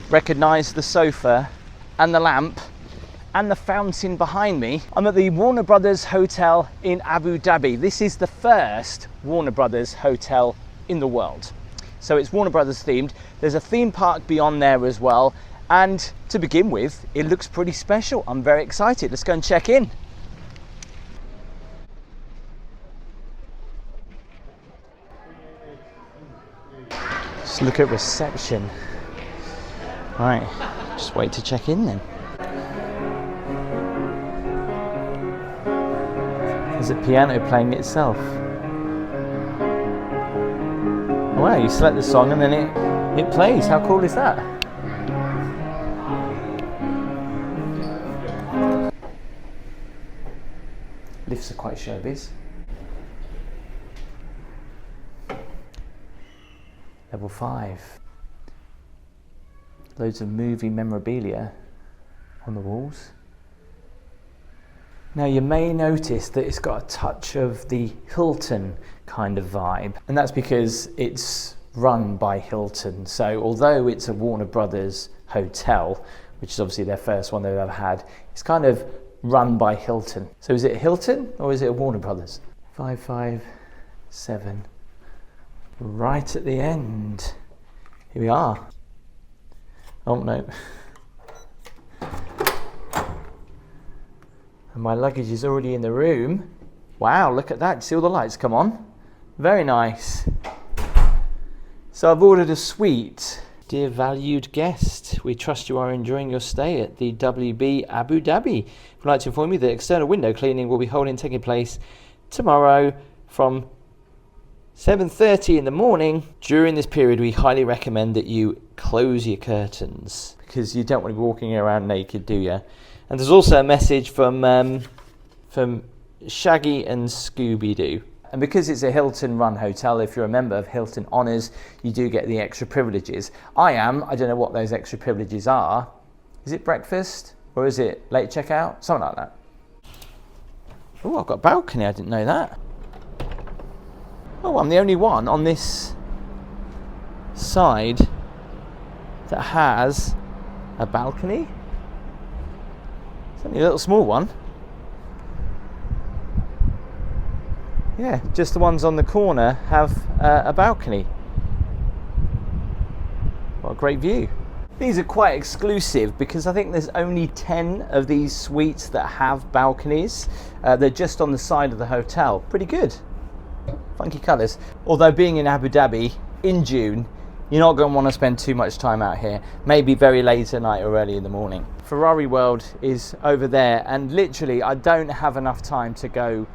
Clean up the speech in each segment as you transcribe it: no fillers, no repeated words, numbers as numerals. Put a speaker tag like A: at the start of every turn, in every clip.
A: recognise the sofa and the lamp and the fountain behind me. I'm at the Warner Brothers Hotel in Abu Dhabi. This is the first Warner Brothers hotel in the world. So it's Warner Brothers themed. There's a theme park beyond there as well. And to begin with, it looks pretty special. I'm very excited. Let's go and check in. Let's look at reception. Right, just wait to check in then. There's a piano playing itself. Oh, wow, you select the song and then it plays. How cool is that? Lifts are quite showbiz. Level 5. Loads of movie memorabilia on the walls. Now you may notice that it's got a touch of the Hilton kind of vibe, and that's because it's run by Hilton. So although it's a Warner Brothers hotel, which is obviously their first one they've ever had, it's kind of run by Hilton. So is it a Hilton or is it a Warner Brothers? 557, right at the end. Here we are. Oh no. And my luggage is already in the room. Wow, look at that. See all the lights come on? Very nice. So I've ordered a suite. Dear valued guest, we trust you are enjoying your stay at the WB Abu Dhabi. We'd like to inform you that external window cleaning will be taking place tomorrow from 7:30 in the morning. During this period, we highly recommend that you close your curtains because you don't want to be walking around naked, do you? And there's also a message from Shaggy and Scooby-Doo. And because it's a Hilton-run hotel, if you're a member of Hilton Honors, you do get the extra privileges. I don't know what those extra privileges are. Is it breakfast or is it late checkout? Something like that. Oh, I've got a balcony. I didn't know that. Oh, I'm the only one on this side that has a balcony. It's only a little small one. Yeah, just the ones on the corner have a balcony. What a great view. These are quite exclusive because I think there's only 10 of these suites that have balconies. They're just on the side of the hotel. Pretty good. Funky colours. Although being in Abu Dhabi in June, you're not going to want to spend too much time out here. Maybe very late at night or early in the morning. Ferrari World is over there, and literally I don't have enough time to go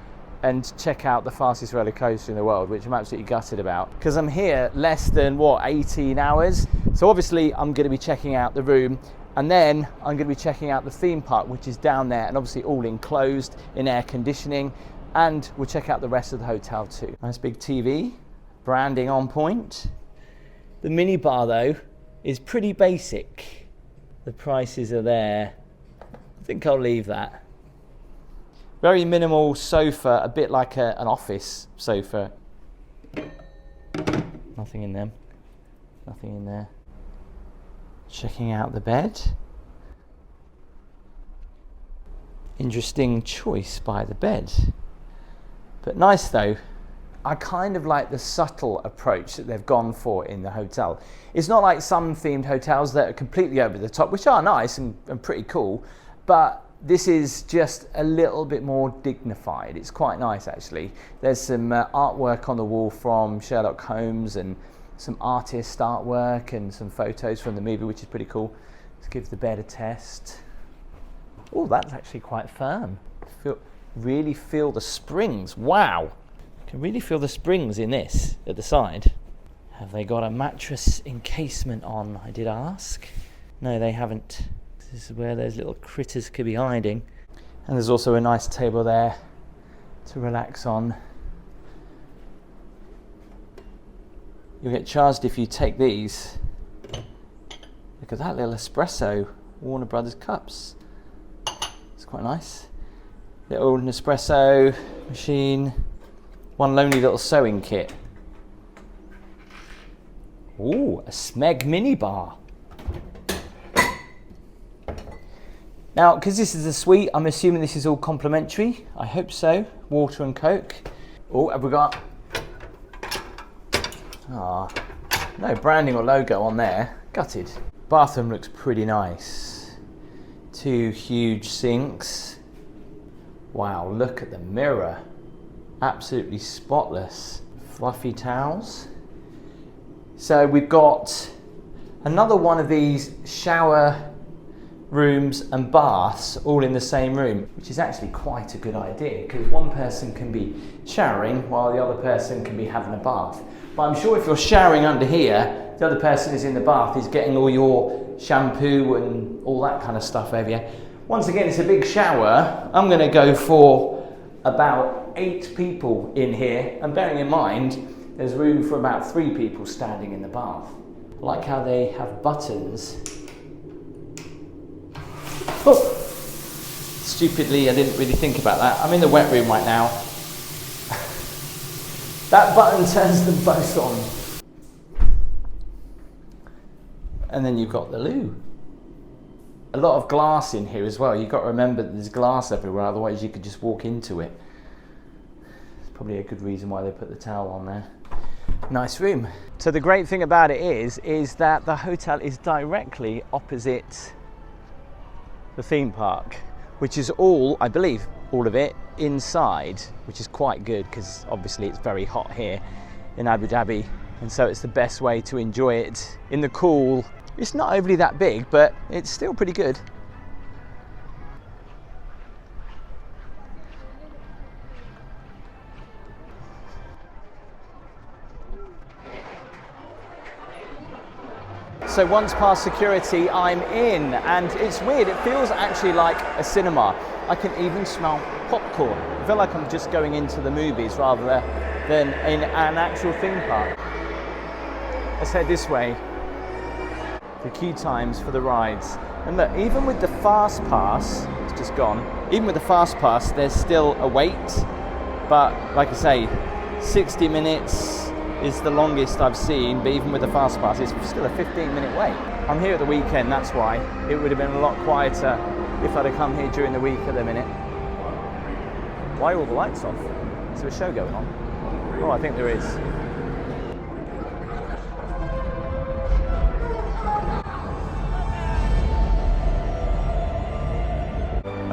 A: and check out the fastest roller coaster in the world, which I'm absolutely gutted about because I'm here less than 18 hours. So obviously I'm going to be checking out the room, and then I'm going to be checking out the theme park, which is down there and obviously all enclosed in air conditioning, and we'll check out the rest of the hotel too. Nice big TV, branding on point. The mini bar though is pretty basic. The prices are there. I think I'll leave that. Very minimal sofa, a bit like an office sofa. Nothing in them. Nothing in there. Checking out the bed. Interesting choice by the bed. But nice though. I kind of like the subtle approach that they've gone for in the hotel. It's not like some themed hotels that are completely over the top, which are nice and pretty cool, but this is just a little bit more dignified. It's quite nice actually. There's some artwork on the wall from Sherlock Holmes and some artist artwork and some photos from the movie, which is pretty cool. Let's give the bed a test. Oh, that's actually quite firm. Really feel the springs. Wow. Can really feel the springs in this at the side. Have they got a mattress encasement on? I did ask. No, they haven't. This is where those little critters could be hiding. And there's also a nice table there to relax on. You'll get charged if you take these. Look at that little espresso Warner Brothers cups. It's quite nice. Little Nespresso machine. One lonely little sewing kit. Ooh, a Smeg mini bar. Now, because this is a suite, I'm assuming this is all complimentary. I hope so. Water and Coke. Oh, have we got... Ah, no branding or logo on there. Gutted. Bathroom looks pretty nice. 2 huge sinks. Wow, look at the mirror. Absolutely spotless. Fluffy towels. So we've got another one of these shower rooms and baths all in the same room, which is actually quite a good idea because one person can be showering while the other person can be having a bath. But I'm sure if you're showering under here, the other person is in the bath, is getting all your shampoo and all that kind of stuff over here. Once again, it's a big shower. I'm going to go for about 8 people in here, and bearing in mind there's room for about 3 people standing in the bath. I like how they have buttons. Oh, stupidly, I didn't really think about that. I'm in the wet room right now. That button turns them both on. And then you've got the loo. A lot of glass in here as well. You've got to remember that there's glass everywhere, otherwise you could just walk into it. It's probably a good reason why they put the towel on there. Nice room. So the great thing about it is that the hotel is directly opposite the theme park, which is all, I believe, all of it inside, which is quite good because obviously it's very hot here in Abu Dhabi, and so it's the best way to enjoy it in the cool. It's not overly that big, but it's still pretty good. So once past security, I'm in, and it's weird, it feels actually like a cinema. I can even smell popcorn. I feel like I'm just going into the movies rather than in an actual theme park. Let's head this way. The queue times for the rides. And look, even with the fast pass, it's just gone. Even with the fast pass, there's still a wait. But like I say, 60 minutes is the longest I've seen, but even with the fast pass, it's still a 15-minute wait. I'm here at the weekend, that's why. It would have been a lot quieter if I'd have come here during the week at the minute. Why are all the lights off? Is there a show going on? Oh, I think there is.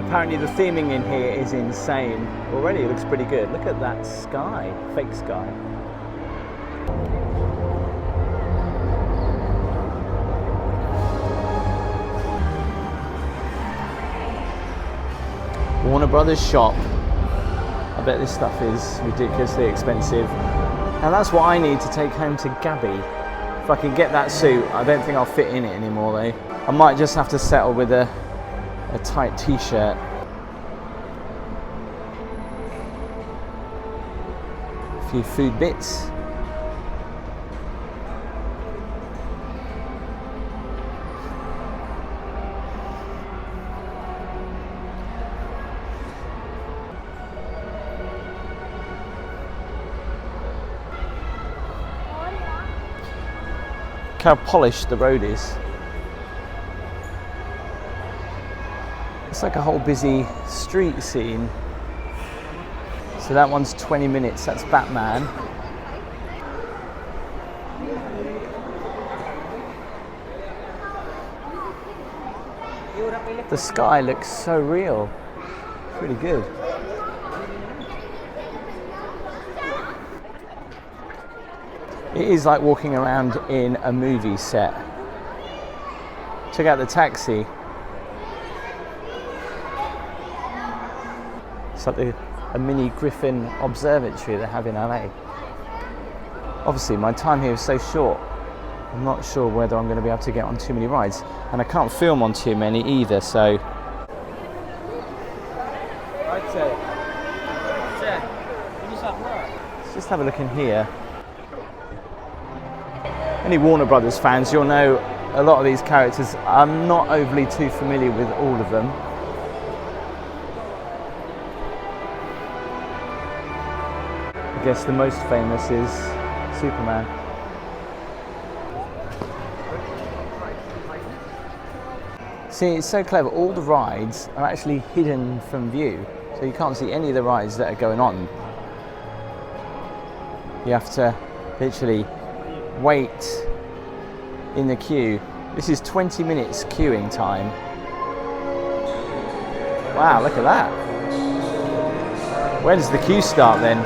A: Apparently the theming in here is insane. Already it looks pretty good. Look at that sky, fake sky. Warner Brothers shop. I bet this stuff is ridiculously expensive. And that's what I need to take home to Gabby. If I can get that suit, I don't think I'll fit in it anymore though. I might just have to settle with a tight t-shirt. A few food bits. Look how polished the road is. It's like a whole busy street scene. So that one's 20 minutes, that's Batman. The sky looks so real. It's really good. It is like walking around in a movie set. Check out the taxi. It's like a mini Griffin observatory they have in LA. Obviously my time here is so short, I'm not sure whether I'm going to be able to get on too many rides, and I can't film on too many either, so. Let's just have a look in here. Any Warner Brothers fans, you'll know a lot of these characters. I'm not overly too familiar with all of them. I guess the most famous is Superman. See, it's so clever. All the rides are actually hidden from view, so you can't see any of the rides that are going on. You have to literally wait in the queue. This is 20 minutes queuing time. Wow, look at that. Where does the queue start then?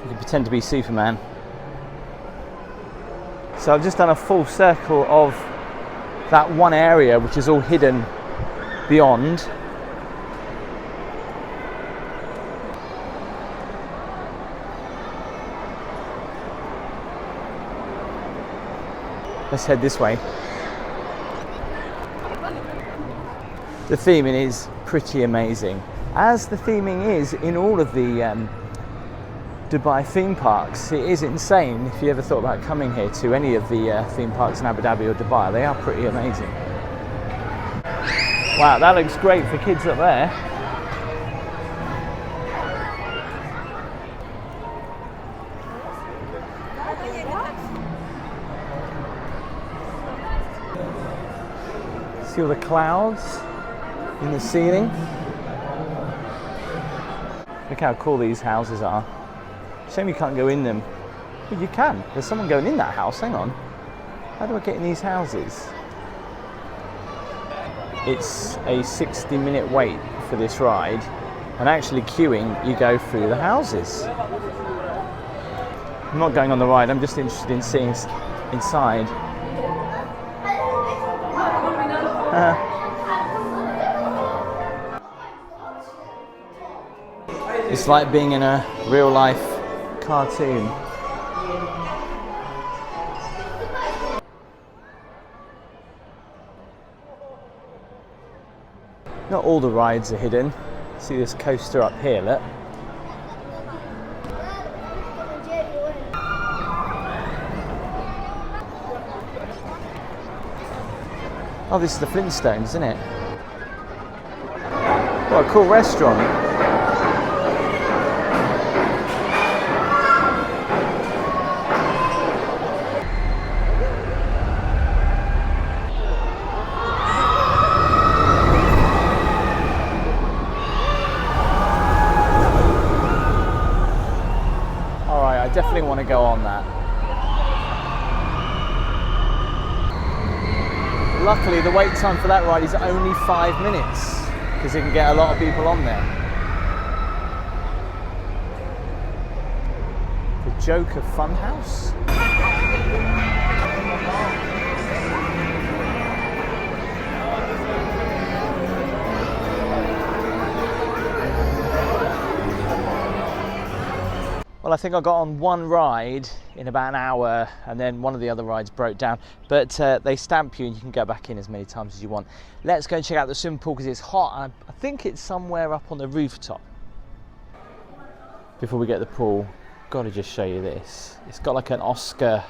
A: You can pretend to be Superman. So I've just done a full circle of that one area which is all hidden beyond. Let's head this way. The theming is pretty amazing, as the theming is in all of the Dubai theme parks. It is insane. If you ever thought about coming here to any of the theme parks in Abu Dhabi or Dubai, they are pretty amazing. Wow, that looks great for kids up there. See all the clouds in the ceiling? Look how cool these houses are. Shame you can't go in them. But you can. There's someone going in that house. Hang on. How do I get in these houses? It's a 60-minute wait for this ride. And actually queuing, you go through the houses. I'm not going on the ride. I'm just interested in seeing inside. It's like being in a real-life cartoon. Not all the rides are hidden. See this coaster up here, look. Oh, this is the Flintstones, isn't it? What a cool restaurant. Alright, I definitely want to go on that. Luckily, the wait time for that ride is only 5 minutes, because you can get a lot of people on there. The Joker Funhouse? Well, I think I got on one ride in about an hour, and then one of the other rides broke down, but they stamp you and you can go back in as many times as you want. Let's go and check out the swimming pool because it's hot, and I think it's somewhere up on the rooftop. Before we get to the pool, got to just show you this. It's got like an Oscar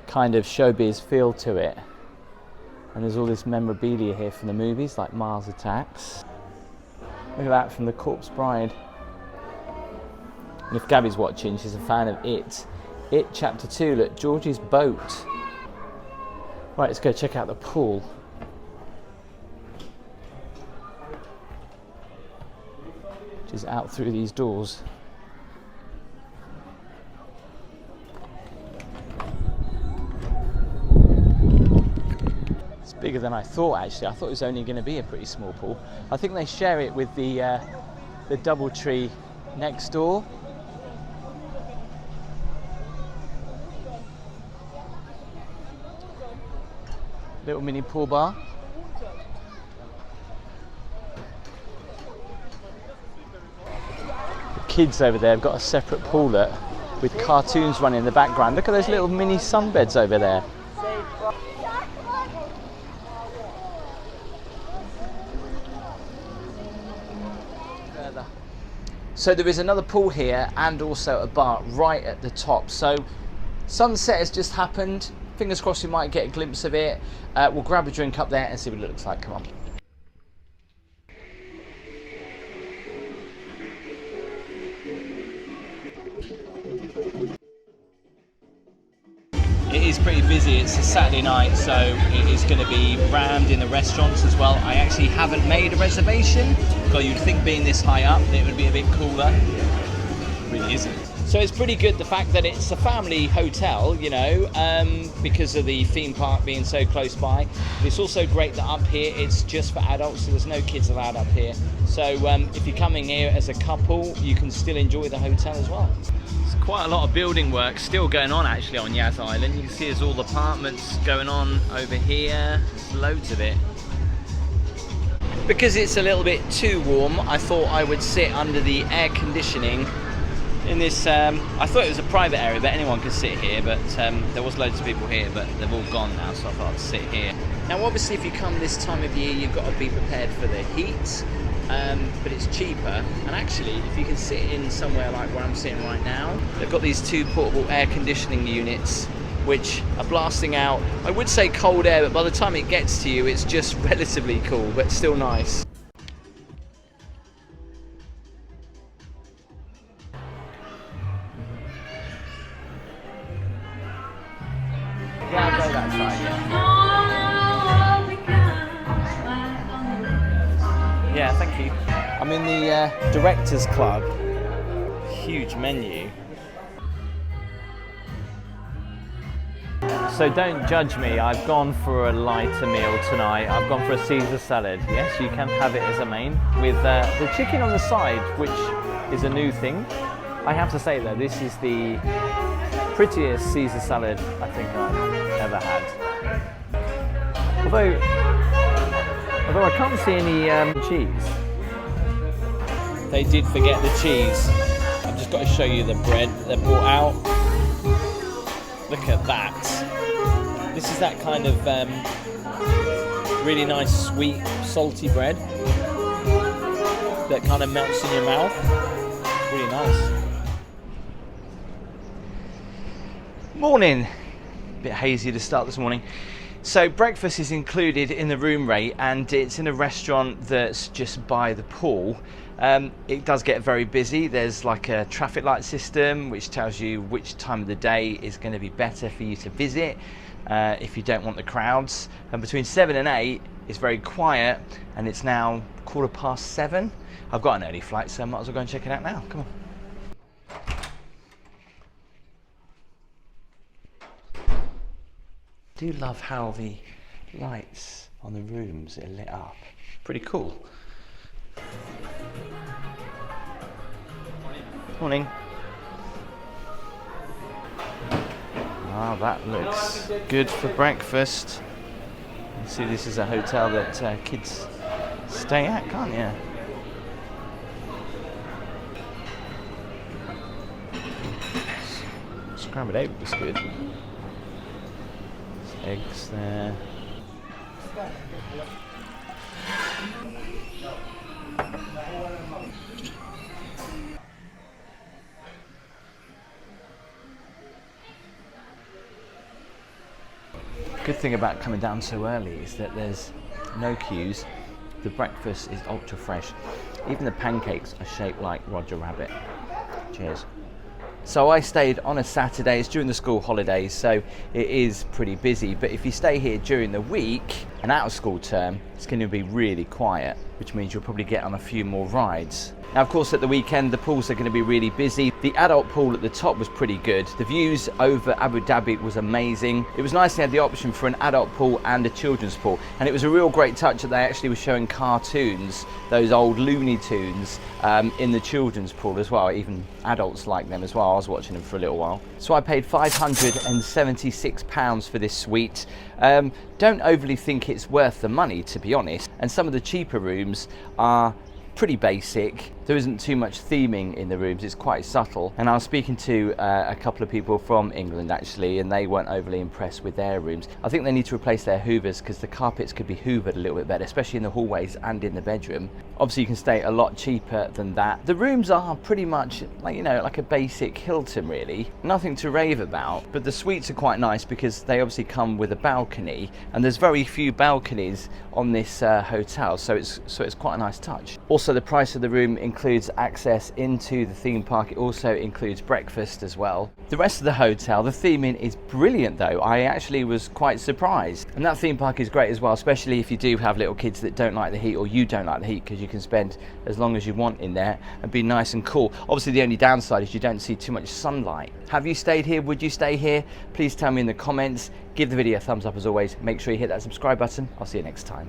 A: kind of showbiz feel to it, and there's all this memorabilia here from the movies like Mars Attacks. Look at that, from The Corpse Bride. And if Gabby's watching, she's a fan of It. It Chapter 2, look, George's boat. Right, let's go check out the pool. Which is out through these doors. It's bigger than I thought, actually. I thought it was only going to be a pretty small pool. I think they share it with the DoubleTree next door. Little mini pool bar. The kids over there have got a separate pooler with cartoons running in the background. Look at those little mini sunbeds over there. So there is another pool here and also a bar right at the top. So sunset has just happened. Fingers crossed we might get a glimpse of it. We'll grab a drink up there and see what it looks like. Come on. is pretty busy. It's a Saturday night, so it is going to be rammed in the restaurants as well. I actually haven't made a reservation, because you'd think being this high up it would be a bit cooler. It really isn't. So it's pretty good, the fact that it's a family hotel, you know, because of the theme park being so close by. But it's also great that up here it's just for adults, so there's no kids allowed up here. So if you're coming here as a couple, you can still enjoy the hotel as well. There's quite a lot of building work still going on actually on Yas Island. You can see there's all the apartments going on over here. There's loads of it. Because it's a little bit too warm, I thought I would sit under the air conditioning in this, I thought it was a private area, but anyone could sit here, but there was loads of people here, but they've all gone now, so I thought I'd sit here. Now obviously if you come this time of year, you've got to be prepared for the heat, but it's cheaper. And actually, if you can sit in somewhere like where I'm sitting right now, they've got these two portable air conditioning units, which are blasting out, I would say cold air, but by the time it gets to you, it's just relatively cool, but still nice. Yeah, I'll go that side, yeah. Yeah, thank you. I'm in the Directors Club. Huge menu. So don't judge me, I've gone for a lighter meal tonight. I've gone for a Caesar salad. Yes, you can have it as a main, with the chicken on the side, which is a new thing. I have to say though, this is the prettiest Caesar salad I think I've ever had. Although I can't see any cheese. They did forget the cheese. I've just got to show you the bread that they brought out. Look at that. This is that kind of really nice, sweet, salty bread that kind of melts in your mouth. Really nice. Morning. Bit hazy to start this morning. So breakfast is included in the room rate, and it's in a restaurant that's just by the pool. It does get very busy. There's like a traffic light system which tells you which time of the day is going to be better for you to visit if you don't want the crowds. And between 7 and 8 it's very quiet, and it's now 7:15. I've got an early flight, so I might as well go and check it out now. Come on. I do love how the lights on the rooms are lit up. Pretty cool. Morning. Ah, that looks good for breakfast. You see, this is a hotel that kids stay at, can't you? Scrambled egg was good. Eggs there. Good thing about coming down so early is that there's no queues. The breakfast is ultra fresh. Even the pancakes are shaped like Roger Rabbit. Cheers. So I stayed on a Saturday. It's during the school holidays, so it is pretty busy. But if you stay here during the week, and out of school term, it's going to be really quiet, which means you'll probably get on a few more rides. Now, of course, at the weekend, the pools are going to be really busy. The adult pool at the top was pretty good. The views over Abu Dhabi was amazing. It was nice they had the option for an adult pool and a children's pool. And it was a real great touch that they actually were showing cartoons, those old Looney Tunes, in the children's pool as well. Even adults like them as well. I was watching them for a little while. So I paid £576 for this suite. Don't overly think it's worth the money, to be honest. And some of the cheaper rooms are pretty basic. There isn't too much theming in the rooms, it's quite subtle. And I was speaking to a couple of people from England actually, and they weren't overly impressed with their rooms. I think they need to replace their hoovers because the carpets could be hoovered a little bit better, especially in the hallways and in the bedroom. Obviously you can stay a lot cheaper than that. The rooms are pretty much like, you know, like a basic Hilton really. Nothing to rave about, but the suites are quite nice because they obviously come with a balcony, and there's very few balconies on this hotel, so it's quite a nice touch. Also the price of the room includes access into the theme park. It also includes breakfast as well. The rest of the hotel, the theming is brilliant though. I actually was quite surprised. And that theme park is great as well, especially if you do have little kids that don't like the heat, or you don't like the heat, because you can spend as long as you want in there and be nice and cool. Obviously the only downside is you don't see too much sunlight. Have you stayed here? Would you stay here? Please tell me in the comments. Give the video a thumbs up as always. Make sure you hit that subscribe button. I'll see you next time.